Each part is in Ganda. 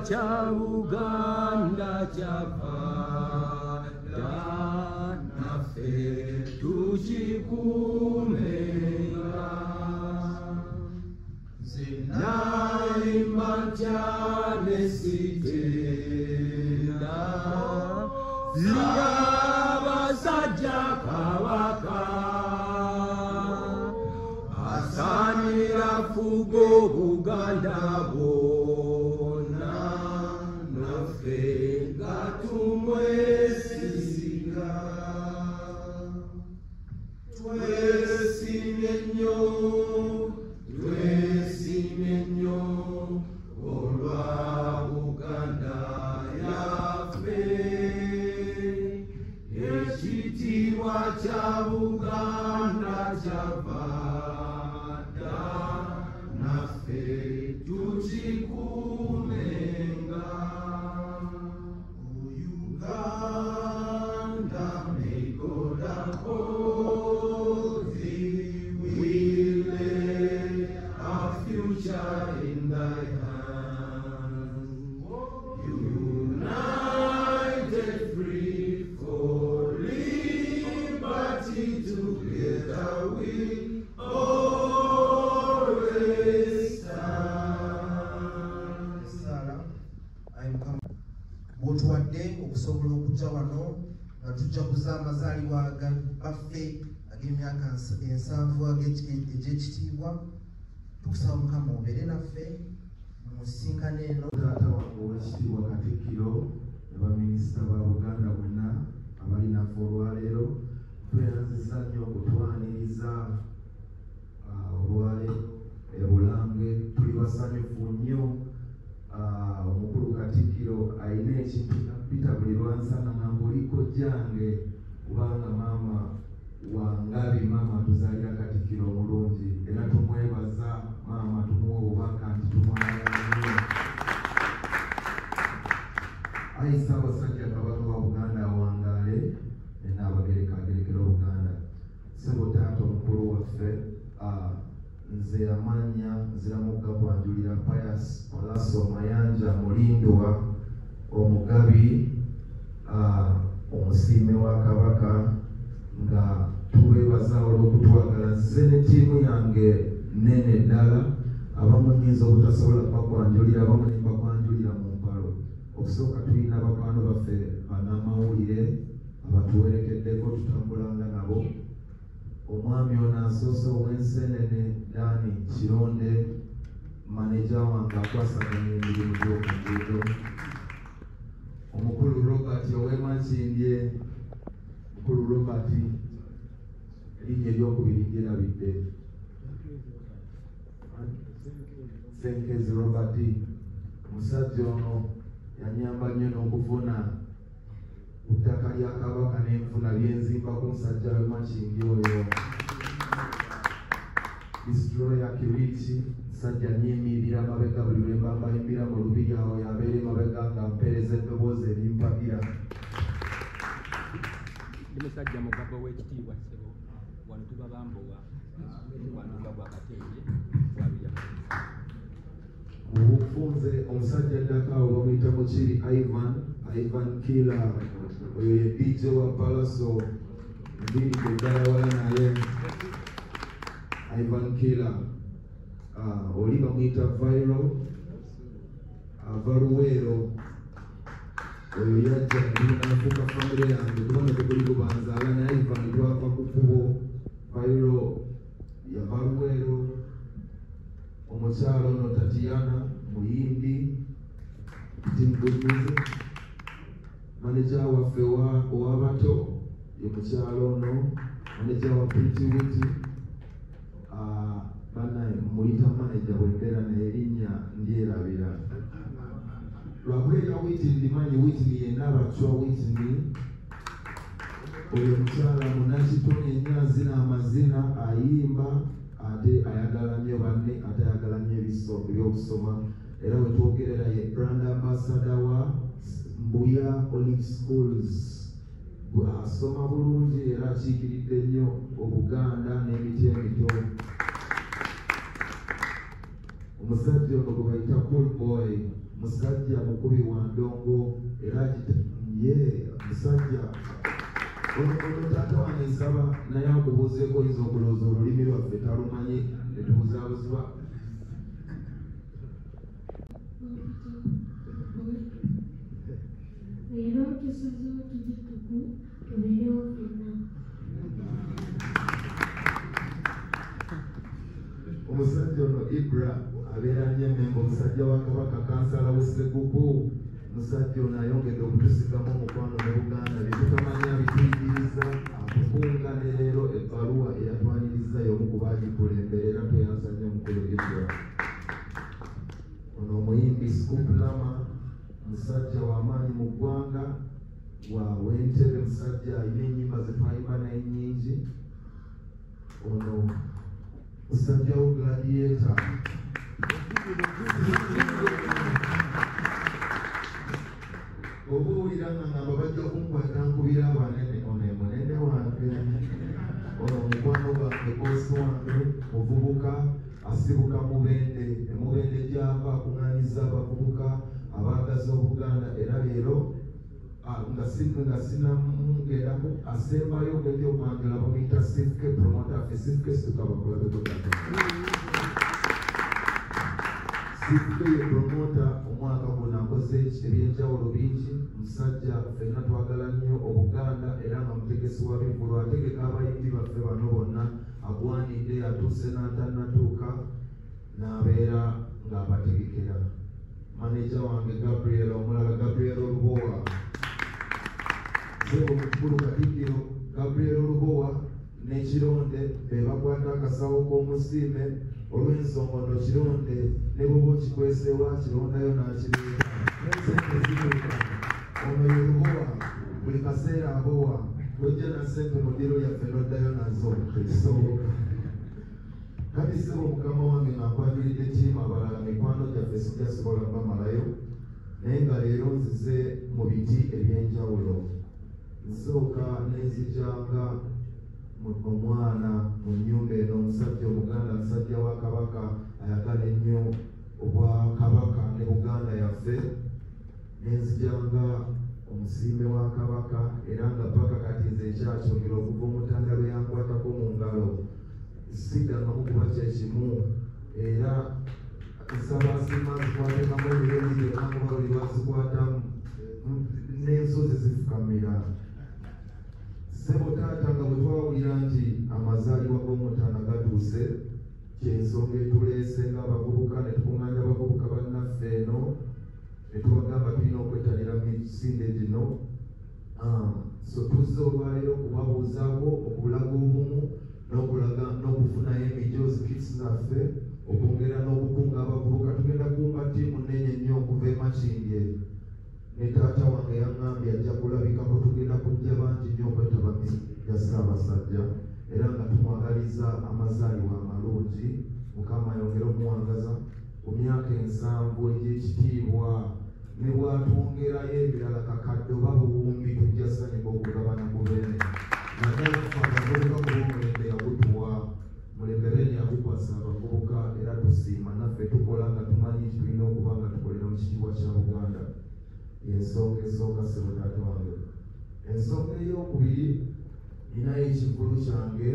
cha Uganda chapanda nafe tuchikumenga zinaimba chane sitenda ziyabasajja kabaka asanira abafugo Buganda bona naffe nga tumwesiga twesimye nnyo olwa Buganda yaffe ekitiibwa kya Buganda kyavada naffe tukikuumenga Uganda may God uphold thee, we lay our future in thy hands. United, free for liberty, together we always stand. Sarah, I'm coming. Bw'otuwadde okusobola okujja wano nga tujjaguza amazaalibwa baffe ag'emyaka 7 egy'ekitiibwa, tukusaba Mukama obeere naffe mu nsisinkano eno. Taata wange ow'ekitiibwa Katikkiro ne baminisita ba Buganda bonna abali naffe olwaleero, tweyanziza nnyo okutwaniriza olwaleero e Bulange. Tuli basanyufu nnyo. Omukulu Katikkiro alina ekintu nakupita buli lwansana nambuliko jange kubanga maama wangabi, maama tuzaalira Katikkiro omulungi era tumwebaza maama, tumuwa obubaka nti tumwagala nnyo. Ayi Ssaabasajja Kabaka wa Buganda awangaale n'abagereka Buganda. Ssebo taata omukulu waffe, nze amanya nziramugga Bwanjulira Pius Palaso Mayanja Mulindwa omugabi, omusiime wa Kabaka, nga tuweebaza olw'okutwagala. Nze ne ttiimu yange nene ddala, abamu nnyinza obutasobola bakwanjulira, abamu ne bakwanjulira mu mpalo. Okusooka tulina bakwano baffe bannamawulire abatuwerekeddeko tutambulanga nabo. Omwami ono asoose ow'Ensenene Dani Kironde, maneja wange akwasaganya emirimu gy'okunguudo. Omukulu Robert ow'Emakindye, mukulu Robert erinnya eryokubiri lyerabidde, Senkezi Robert. Omusajja ono yanyamba nnyo n'okufuna ku ttaka lya Kabaka n'enfuna byenzimba ku musajja w'Emakindye oyo. Destroyer Kiriti, musajja nnyimirira mabega buli lwe mba mbayimbira mu lubiri awo yabeere mabega nga mpeereza eddoboozi erimpagira. Ndi musajja mugabo w'ekitiibwa Ssebo, wano tuba Bambowa, wano tuba Bwakatende, wabira. Mu bufunze omusajja addako awo bamuyita Mukiri Ivan Killer, oyo ye DJ wa Palaso, ndiridde ddala wala naye. Ivan Killer, oli bamuyita Viral, Valuweero, oyo yajja n'afuuka famire yange kubanga tekuli kubanzaala naye Ivan twava ku kkubo. Viral ya Valuweero, omukyalo ono Tatiana Muyimbi, Timbulize, maneja waffe ow'abato ye mukyalo ono, maneja wa Pretty Witty. Banaye muyita maneja bwembeera naye erinnya ndyerabira. Lwakuleeta Whitney ndimanyi Whitney yenna abakywa Whitney. Oyo mukyala munakitone ennyo azina amazina, ayimba ate ayagala nnyo banne, ate ayagala nnyo ebyokusoma. Era we twogerera ye brand ambassador wa Mbuya Olive Schools. Asoma bulungi era akiikiridde nnyo Obuganda n'emiti emito. Omusajja ono gwe bayita Cool Boy, musajja mukubi wa ndongo era musajja ono taata wange nsaba naye akubuuzeeko oyinza okulowooza olulimi lwaffe talumanyi netubuzaabuzibwa. Leero tusazeewo tujje tubeerewo ffenna. Omusajja ono Ibrahim abeera nnyo emmembe omusajja wa Kabaka kansala w'Essegugu musajja ono ayongedde okutusigamu omukwano ne Buganda bye tutamanya bituyigiriza akukunga ne leero ebbaluwa eyatwaniriza y'omu ku baagikulembera era tweyanza nnyo omukulu Gibra. Ono omuyimbi Scoop Lama musajja w'amaanyi mu ggwanga wa w'entebe musajja alina ennyimba ze twayimba naye nnyingi. Ono musajja wo Gladiator oba owulira nga ngamba bajja kunkwata nkubira abanene ono emunene wange ono omukwano gwange kosi wange muvubuka asibuka mubende emubende gyava akuŋŋanyiza abavubuka abaagaza obuganda era leero nga sinamugeramu asembayo ngeri okwanjula bamuyita Sifke promoter ffe Sifke situkabakulabekotaa Sifke ye promoter omwaka guno akoze ebyenjawulo bingi musajja ffenna twagala nnyo obuganda era nga mutegesi wa bivulu ategeka abayimbi baffe bano bonna agwanidde atuuse n'atannatuuka n'abeera ng'abategekera. Maneja wange Gabriel omulala Gabriel Olubowa sebo mukulu Katikkiro Gabriel Olubowa n'ekironde be bakwata akasawo k'omusiime olw'ensonga ono kironde ne bwoba okikweseewa kirondayo n'akiriika sente ziruka ono ye Lubowa buli kaseera abowa tojja na ssente mu ddiro lyaffe n'oddayo nazo tekisoboka. Kati sebo mukama wange ng'akwanjulidde ttiimu abalala mikwano gyaffe sijja sobola bamalayo naye nga leero nzize mu biti eby'enjawulo. Nsooka nenzijanga omwana mu nnyumba eno omusajja omuganda musajja wa Kabaka ayagala ennyo obwa Kabaka ne Buganda yaffe nenzijanga omusiime wa Kabaka era nga paka kati nze ekyakyogera okuva omutanda lwe yankwatako mu ngalo siddangamu kuba kyekimu era nsaba asiima zikwatekamu ebirungi byonna kuba buli lwazikwatamu n'ensozi zifukamira. Sebo taata nga bwe twawulira nti amazaalibwa g'omutaana gatuuse kyensonga etuleese ng'abavubuka ne tukuŋŋaanya abavubuka bannaffe eno ne tubagamba tulina okwettanira misinde gino. So tuzze olwaleero okubabuuzaako okulaga obumu n'okufunayo emijoozi kits naffe okwongera n'okukunga abavubuka. Tugenda kumba ttiimu nnene nnyo okuva e Makindye ne taata wange yaŋŋambye ajja kulabikako tugenda kujja bangi nnyo okwetaba ya Ssaabasajja era nga tumwagaliza amazaalibwa amalungi. Mukama yongere omuwangaza ku myaka 7 egy'ekitiibwa ne bw'atwongerayo ebirala kakadde oba buwumbi tujja ssanyuka okugabana ku bene naddala abavubuka kuba omulembe yagutuwa mulembe bene yagukwasa abavubuka era tusiima naffe tukola nga tumanyi nti tulina okuba nga tukolera mu kitiibwa kya Buganda. Ensonga esooka sebo taata wange. Ensonga ey'okubiri ninayo ekivulu kyange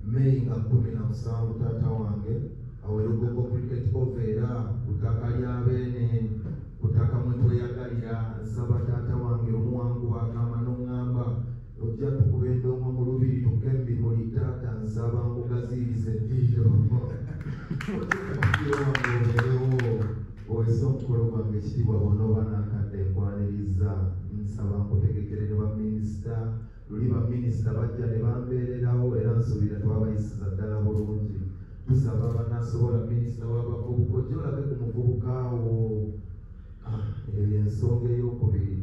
May nga 17 taata wange awerugogo cricket over era kutaka lya Beene kutaka mwe tweyagalira. Nsaba taata wange omuwangu agamba n'oŋŋamba ojja tukuba endongo mu lubiri tukembi muli taata nsaba nkugazirize eddiiro otekatikkiro wange obeerewo owese omukolo gwange ekitiibwa bonooba n'akadde nkwaniriza. Nsaba nkutegekere ne baminisita luli baminisita bajja ne bambeererawo era nsuubira twabayisiza ddala bulungi. Tusaba abanasobola minisita w'abavubuka ojja olabe ku muvubukaawo. Eyo y'ensonga ey'okubiri.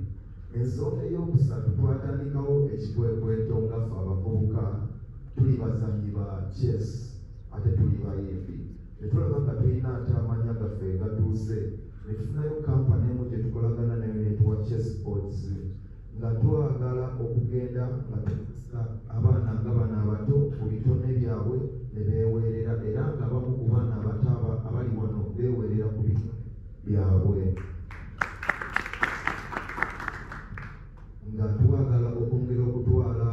Ensonga ey'okusatu twatandikawo ekikwekweto ngaffe abavubuka tuli bazannyi ba chess ate tuli bayimbi ne tulaba nga tulina ate amannya gaffe gatuuse ne tufunayo kampani emu gye tukolagana nayo netuwa chess sports nga twagala okugenda nga tukusa abaana nga bano abato ku bitone byabwe ne beeweerera era nga abamu ku baana abato abali wano beeweerera ku bitone byabwe nga twagala okwongera okutwala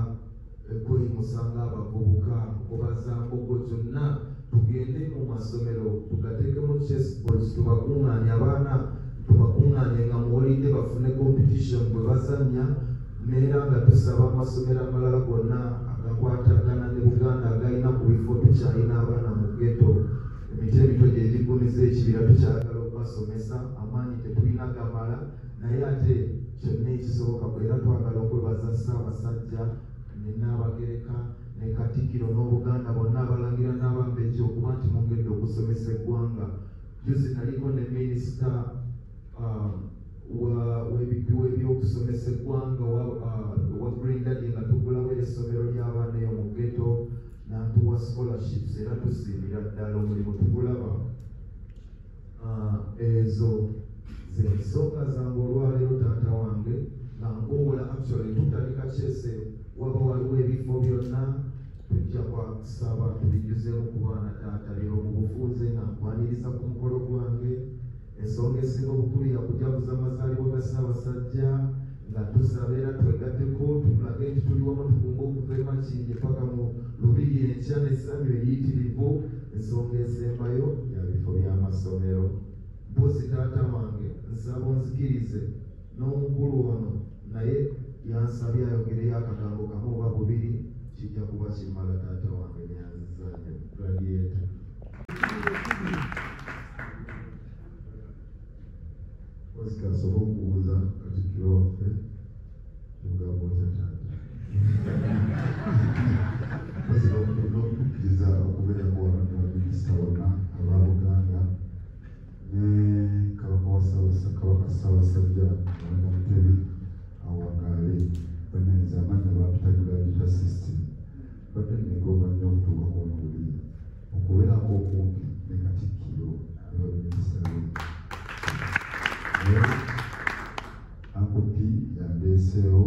ekweyimusanga abavubuka okubazambuko kyonna tugende mu masomero tugateekemu chess boards tubakuŋŋaanye abaana tubakuŋŋaanye nga muwolidde bafune competition bwe bazannya neera nga tusaba amasomero amalala gonna agakwatagana ne Buganda agalina ku bifo tukyalina abaana mu ghetto emiti emito gye gigumiza tubayize ekibira tukyagala okubasomesa amaanyi tetulina gamala naye ate kyonna ekisoboka era twagala okwebaza Ssaabasajja ne Nnaabagereka ne Katikkiro n'Obuganda bonna abalangira n'Abambejja okuba nti mwongedde okusomesa eggwanga. Juzi naliko ne minisita w'ebyokusomesa eggwanga wa Green Daddy nga tugulawo essomero ly'abaana eyo mu ghetto n'atuwa scholarships era tusiimira ddala omulimu tugulaba. Ezo z'ensonga zange olwaleero taata wange nga nkowola actually tutalika kyese waba waliwo ebifo byonna tujja kwasaba tubijjuzeemu ku baana taata leero mu bufunze nga nkwaniriza ku mukolo gwange. Ensonga esinga obukulu yakujaguza amazaalibwa ga Ssaabasajja nga tusaba era twegatteko tulage nti tuli wamu tukunga okuva e Makindye paka mu Lubiri enkya n'essanyu eriyitirivu. Ensonga esembayo ya bifo by'amasomero. Mpozi taata wange nsaba onzikirize n'omukulu ono naye yansabye ayogereyo akagambo kamu oba bubiri kijja kuba kimala taata wange neyanzizanyo gladiator. Wasikasobola okubuuza Katikkiro waffe ekigambo kya taata. Basaba okukkiriza okubeerako wano ne baminisita bonna aba Buganda ne Kabaka Ssaabasajja Mutebi awangaale bananiza amanya bapita gladiator system. Badde negomba nnyo okutuuka kuno buli okubeerako okumpi ne Katikkiro ne baminisita be. Ankopi yandeeseewo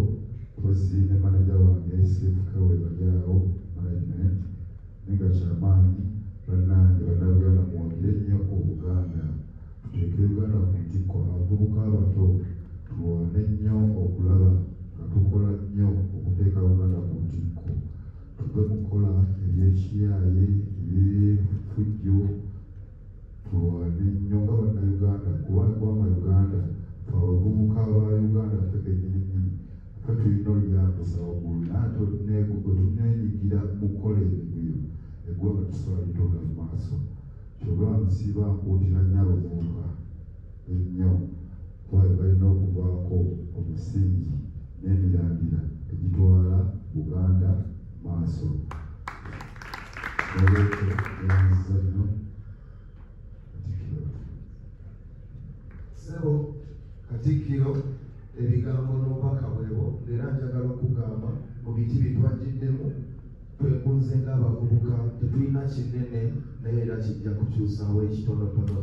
posi ne manager wange sifukawe bajaawo management nenga kyamaanyi bannange bannabuganda mwogere nnyo Obuganda tuteeke Uganda ku ntikko. Abavubuka abato tulwane nnyo okulaba nga tukola nnyo okuteeka Uganda ku ntikko. Tuve mu kukola ebyekiyaaye ebyefujjo tulwane nnyo nga bannayuganda kuba eggwanga Uganda abavubuka aba Uganda ffe kennyini ffe tulina oluyambisa waggulu naye tuneenyigira mu kukola emirimu eggwanga tusobola litoola mu maaso. Kyolwa nsiba nkuutira nnyo abavubuka ennyo kuba balina okuvaako omusingi n'emirandira egitwala Buganda maaso. Olwekyo yanziza nnyo Katikkiro. Ssebo Katikkiro ebigambo n'obubaka bwebo era njagala okugamba mu biti bye twajjiddemu twekunze ng'abavubuka tetulina kinene naye era kijja kukyusaawo ekitonotono.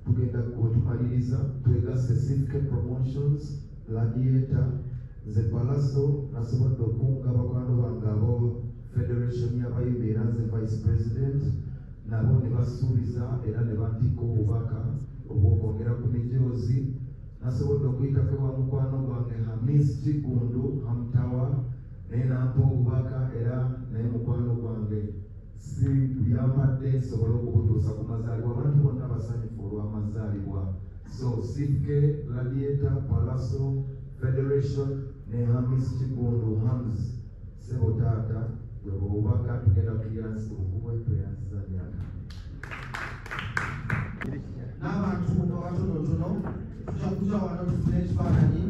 Tugenda wetumaliriza twegasse Civic Promotions, Gladiator, nze Palaso nasobodde okunga bakwano bange abo Federation y'abayimbi era nze Vice President nabo ne basuubiza era ne bantikka obubaka obw'okwongera ku mijoozi. Nasobodde okuyitako ewa mukwano gwange Hamis Kigundu Hamtawa naye nampa obubaka era naye mukwano gwange si yampadde nsobole okubutuusa ku mazaalibwa. Abantu bonna basanyufu olw'amazaalibwa. So Civic, Gladiator, Palaso, Federation ne Hamis Kigundu Hams. Ssebo taata bwe bubaka tugenda kuyansi okuba tweyansiza myaka. N'abantu abatonotono tujja kuja wano tufune ekifaananyi.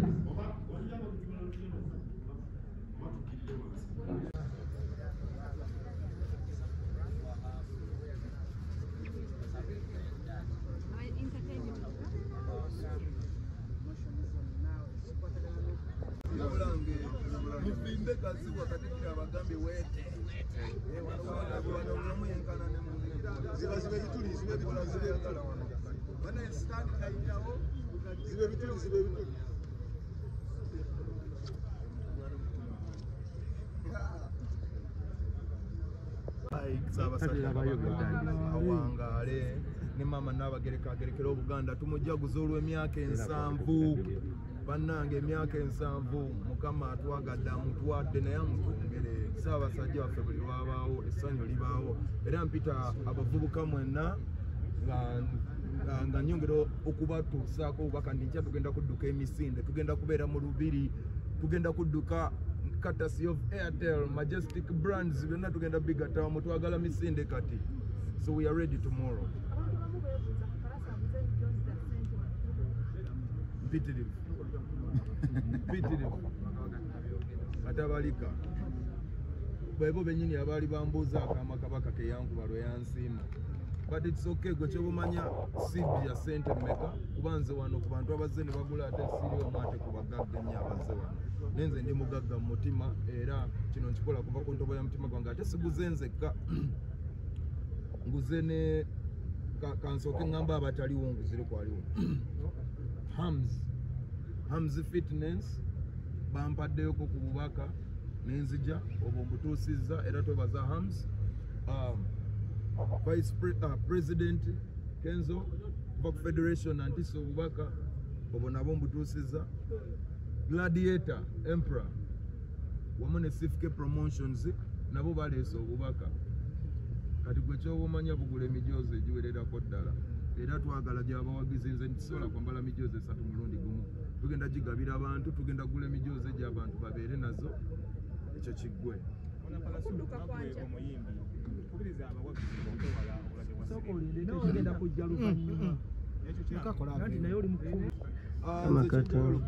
Mufinde kazi wakati abagambi wete zibe bituli bana stand kaitawo zibe bituli Ssaabasajja awangaale ne maama Nnaabagereka agerekera Obuganda tumujaguza olw'emyaka 7 bannange emyaka 7 Mukama atwagadde amutwadde naye amutwongere. Ssaabasajja waffe buli lwabaawo essanyu libaawo era mpita abavubuka mwenna nga nyongera okubatuusaako obubaka ndi nkya tugenda kudduka emisinde tugenda kubeera mu Lubiri tugenda kudduka courtesy of Airtel Majestic Brands byonna tugenda bigatawa mutwagala misinde kati so we are ready tomorrow. mpitirivu atabalika bwebo benyini abaali bambuuza akama kabaka keyankuba lwe yansiima but it's okay gwe kyobumanya sibya sente mmeka kuba nze wano ku bantu abazze ne bagula ate siriimu ate ku bagagga nnyo abazze wano nenze ndi mugagga mu mutima era kino nkikola kuva ku ntobo ya mutima gwange ate siguze nzekka nguze ne kansooke ngamba abataliwo nguzire kwaliwo Hams Fitness bampaddeyoko ku bubaka nenzija obwo mbutuusizza era twebaza Hams Vice President Kenzo kuva ku Federation antisa obubaka obwo nabo mbutuusizza Gladiator Emperor wamu ne CFK Promotions nabo baleese obubaka kati gwe kyobumanya bugula emijoozi egiwererako ddala era twagala gy'abawagizi nze ntisobola kwambala mijoozi 3 mulundi gumu tugenda gigabira abantu tugenda kugula emijoozi egy'abantu babeere nazo ekyo kiggwe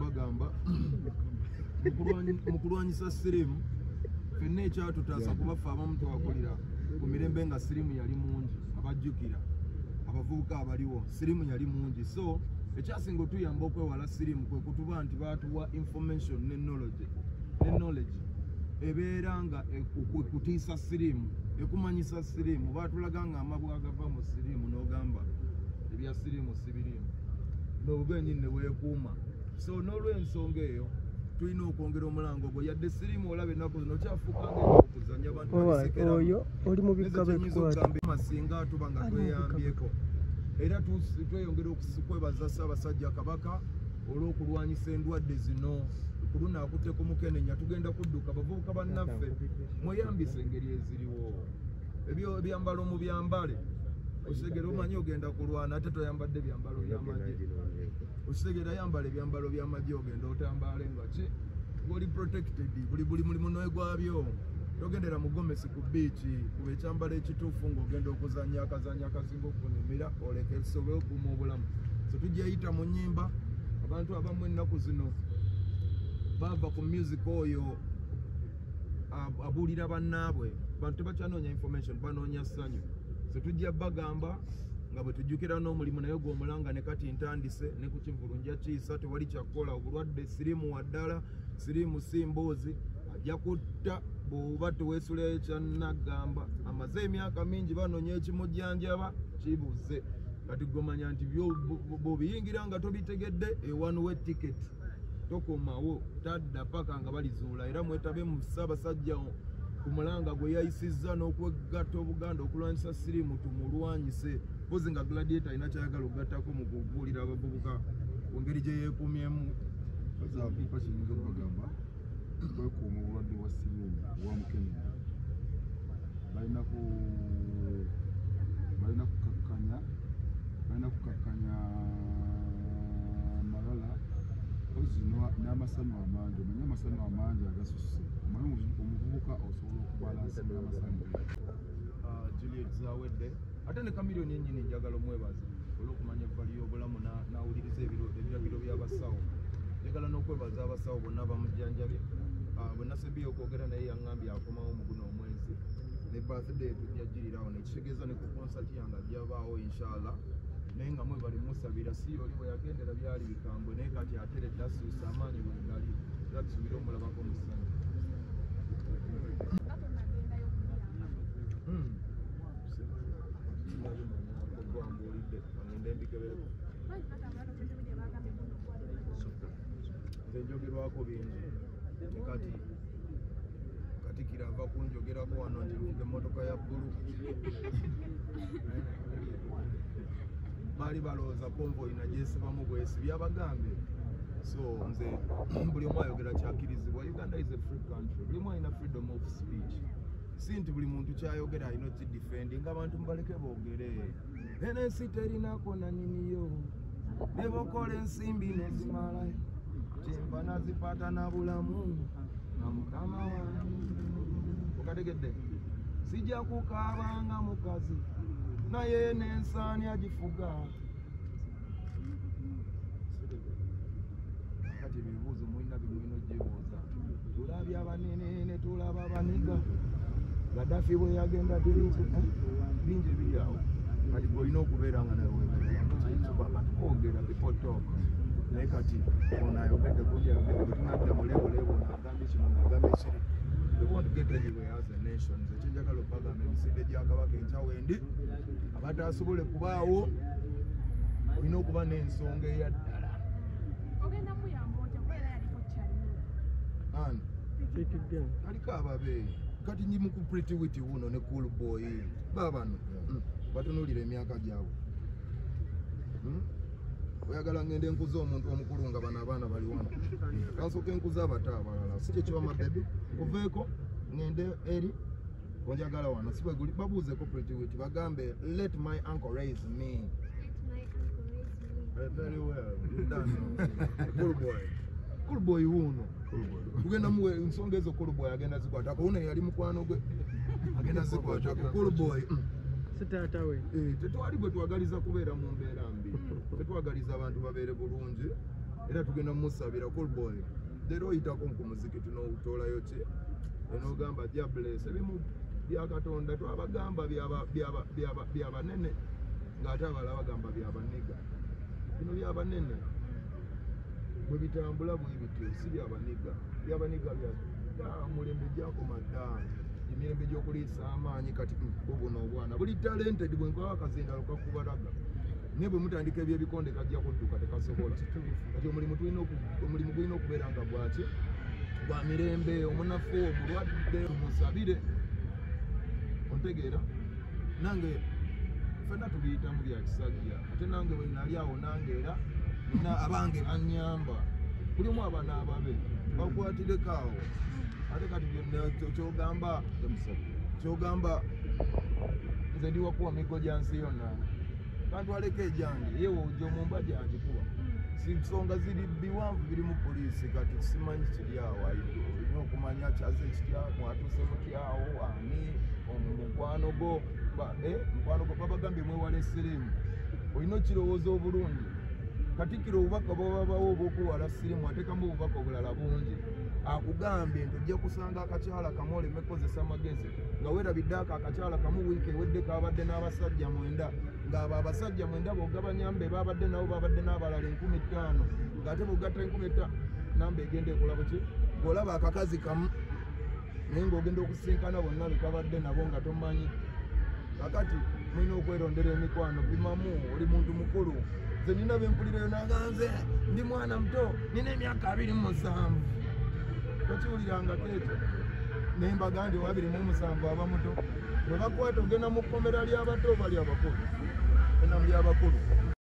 bagamba mu kulwanyisa sirimu fenna ekyatutaasa kubafa abamu twakulira ku mirembe nga sirimu yali mungi abajjukira abavubuka abaliwo sirimu yali mungi so ekyasinga otuyamba okwewala sirimu kwe kutuba nti baatuwa information ne knowledge ebeera nga kutiisa sirimu ekumanyisa sirimu baatulaga nga amabwa agava mu sirimu n'ogamba ebya sirimu sibirimu n'obugenyini ne weekuuma so n'olw'ensonga eyo tulina okwongera omulango gwo yadde sirimu olaba ennaku zino kyafuukanga ekyokuzanya abantu oyo oli mu bika bekwata masinga tuba nga tweyambyeko era tweyongera okwebaza Ssaabasajja Kabaka olw'okulwanyisa endwadde zino kulunaakutte ku Mukenenya tugenda kudduka bavubuka bannaffe mweyambisa engeri eziriwo ebyambalo mu byambale okitegera omanyi ogenda kulwana ate toyambadde byambalo by'amagye okitegera yambala ebyambalo by'amagye ogenda otambale nga ki ng'oli protected buli mulimu n'egwabyo togendera mu gomesi ku biiki kuba ekyambalo ekituufu ng'ogenda okuzanya akazanya akasinga okunyumira oleka ebisobole okuuma obulamu so tujjayita mu nnyimba abantu abamu ennaku zino bava ku music oyo abuulira bannaabwe bantu tebakyanoonya information banoonya ssanyu so tujja bagamba nga bwe tujjukira n'omulimu naye gw'omulanga ne kati ntandise ne ku Kivulu nja kiisa tewali kyakkola obulwadde sirimu waddala sirimu si mboozi ajja kutta bw'oba teweesulayo kyannagamba amaze emyaka mingi banoonya ekimujjanjaba kibuze kati gomanya nti bw'obiyingira nga tobitegedde ewanuwa etiketi tokomawo tadda paka nga balizuula era mwetabe mu Ssaabasajja ku mulanga gwe yayisizza n'okwegatta Obuganda okulwanyisa sirimu tumulwanyise mpozi nga Gladiator alina kyayagala okugattako mu kubuulira abavubuka ku ngeri gye yeekuumyemu azaakupa kiyinza okubagamba kwekuuma obulwadde bwa sirimu obwa Mukenenya balina kukakkanya malala n'amasanyu amangi omanye amasanyu amangi agasusse omanye omuvubuka osobola okubalansa n'amasanyu Juliet zawedde ate ne Kamiliyoni yennyini njagala omwebaza olw'okumanya ebbali y'obulamu n'awuliriza ebiragiro by'abasawo njagala n'okwebaza abasawo bonna bamujjanjabye bwe nasembiye okwogera naye yaŋŋambye akomawo mu guno omwezi ne birthday tujja ggirirawo nekitegeeza ne ku konsati yange ajjabaawo inshallah naye nga mwebali musabira si oli bwe yagendera byali bikambwe naye kati ateredde asuusa amaanyi bwe gali era tusubire omulabako mu ssanyu nze njogerwako bingi kati kirava kunjogerako wano nti luga emmotoka ya bbulu baali balowooza konvoyi nagyesibamu bwesibya bagambye so nze buli omu ayogera kyakirizibwa Uganda is a free country buli omu alina freedom of speech si nti buli muntu kyayogera alina okidifendi nga abantu mubaleke boogere eno ensi terinako nanyiniyo ne bokola ensimbi nezimala kyemba nazipata na bulamu na mukama wange okategedde sijja kukaabanga mukazi naye n'ensaani agifuga tulabye abanene ne tulaba abaniga Gaddafi bwe yagenda bingi biri awo kati olina okubeera nga nawe wekwogera people talk naye kati ono ayogedde kundi ayogedde bwetunadda mu lebolebo naagambye kino naagambye kiri we want to get anywhere as a nation ekyo njagala okubagamba emisinde gya kabaka enkyawendi abataasobole kubaawo olina okuba n'ensonga eyaddala aliko ababe kati nyimu ku Pretty Witty wuno ne Cool Boy babano batunulira emyaka gyabwe oyagala ngende enkuza omuntu omukulu nga bano abaana bali wano kansooka enkuza abato abalala si kye kiba mabebi kuveeko ngende eri onjagala wano si bwe guli babuuzeko Pretty Witty bagambe let my uncle raise me. Very well. Cool Boy. Cool Boy wuno. Tugenda muwe nsonga ezo Cool Boy agenda zikwata ko une yali mukwano gwe agenda zikwata ko Cool Boy. Sitata we. Tetwali bwe twagaliza kubeera mu mbeera mbi. Tetwagaliza abantu babeere bulungi era tugenda musabira Cool Boy. Leero oyitako ku muziki tunotoolayo ki eno gamba ja bless ebimu bya Katonda twabagamba byabanene ng'ate abalala bagamba byabaniga bino byabanene bwe bitambula bwe bityo si byabaniga mulembe gyakoma dda emirembe gy'okuliisa amaanyi kati buno obwana buli talented bwe nkuba akazindalo kakubalaga naye bwe mutandika ebyebikonde kajja kudduka tekasobola kati omulimu gulina okubeera nga bwaki gwa mirembe omunafu omulwadde musabire ontegeera nange fenna tubiyita mu bya kisajja ate nange bwe nali awo nange era nina abange banyamba bulimu abaana ababe bakwatireko awo ate kati kyogamba nze ndi wakuwa migo gya nsi yonna kantwaleko ejange yewe ojja omumba gyangikuba si nsonga ziri biwanvu biri mu poliisi kati simanyi kiri awo olina okumanya kyaze kitya mwatuse mutyawo ani mukwano go babagambye mwewala esirimu olina okirowooza obulungi Katikkiro obubaka bwababawo obw'okuwala sirimu ateekamu obubaka obulala bungi akugambye nti ojja kusanga akakyala kamu oleme kukozesa magezi nga weerabidde akakyala kamu wiiki ewedde kabadde n'abasajja 9 ng'abo abasajja 9 b'ogabanyambe babadde nabo babadde n'abalala 15,000 ng'ate bw'ogatta 15,000 namba egenda ekulabo ki ng'olaba akakazi kamu naye ng'ogenda okusinkana bonna bekabadde nabo nga tomanyi kakati mulina okwerondera emikwano bimamu oli muntu mukulu nze nina bempulirayo naganze ndi mwana muto nina emyaka 27 tokiwuliranga keekyo naye mbaga ndi 27 aba muto bwe bakwata ogenda mu kkomera ly'abato bali abakulu ena mu ly'abakulu